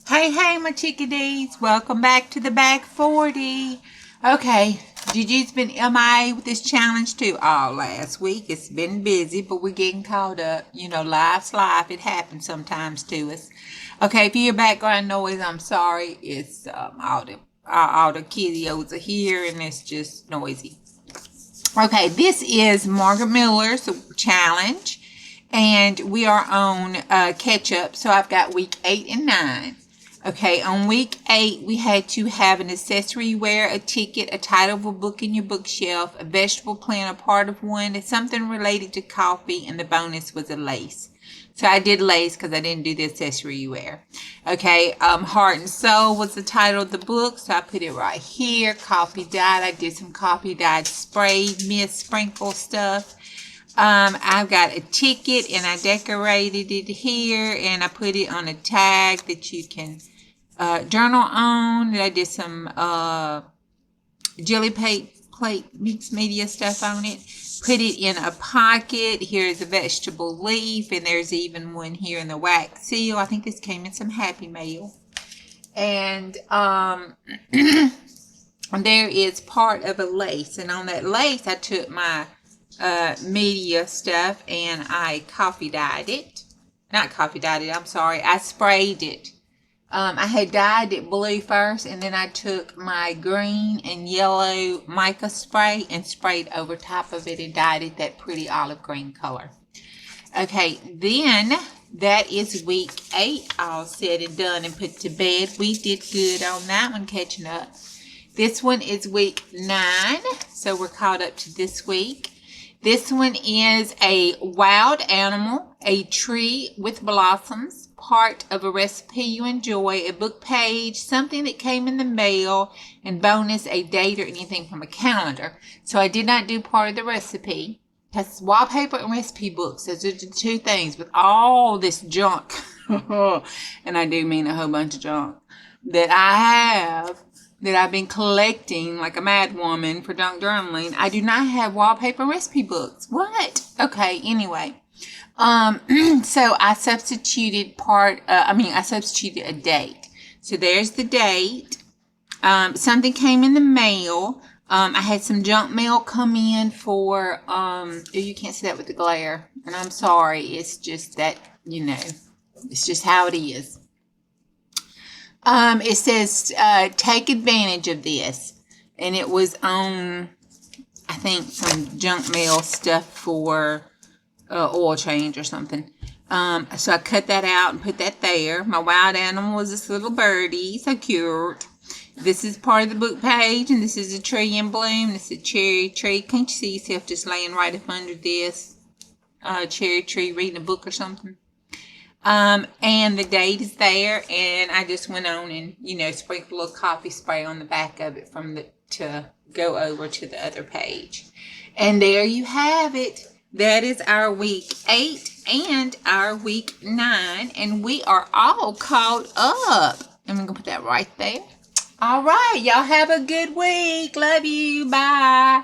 Hey, my chickadees. Welcome back to the Back 40. Okay, Juju's been MIA with this challenge too all last week. It's been busy, but we're getting caught up. You know, life's life. It happens sometimes to us. Okay, if you hear background noise, I'm sorry. It's all the kiddios are here and it's just noisy. Okay, this is Margaret Miller's challenge, and we are on catch-up, so I've got week 8 and 9. Okay, on week 8, we had to have an accessory wear, a ticket, a title of a book in your bookshelf, a vegetable plant, a part of one, and something related to coffee, and the bonus was a lace. So I did lace because I didn't do the accessory wear. Okay, Heart and Soul was the title of the book, so I put it right here. Coffee dyed. I did some coffee dyed spray, mist, sprinkle stuff. I've got a ticket and I decorated it here and I put it on a tag that you can journal on. I did some jelly plate mixed media stuff on it. Put it in a pocket. Here's a vegetable leaf, and there's even one here in the wax seal. I think this came in some Happy Mail. And there is part of a lace, and on that lace I took my media stuff and I coffee dyed it. Not coffee dyed it, I'm sorry. I sprayed it. I had dyed it blue first, and then I took my green and yellow mica spray and sprayed over top of it and dyed it that pretty olive green color. Okay, then that is week 8 all said and done and put to bed. We did good on that one, catching up. This one is week 9, so we're caught up to this week. This one is a wild animal, a tree with blossoms, part of a recipe you enjoy, a book page, something that came in the mail, and bonus, a date or anything from a calendar. So I did not do part of the recipe. That's wallpaper and recipe books. Those are the two things with all this junk. And I do mean a whole bunch of junk that I have, that I've been collecting like a mad woman for junk journaling. I do not have wallpaper recipe books. What? Okay, anyway. So I substituted I substituted a date. So there's the date. Something came in the mail. I had some junk mail come in for, you can't see that with the glare. And I'm sorry. It's just that, it's just how it is. It says, take advantage of this. And it was on, I think, some junk mail stuff for oil change or something. So I cut that out and put that there. My wild animal was this little birdie. So cute. This is part of the book page, and this is a tree in bloom. This is a cherry tree. Can't you see yourself just laying right up under this cherry tree reading a book or something? And the date is there, and I just went on and, sprinkled a little coffee spray on the back of it to go over to the other page. And there you have it. That is our week 8 and our week 9, and we are all caught up. And I'm going to put that right there. All right, y'all have a good week. Love you. Bye.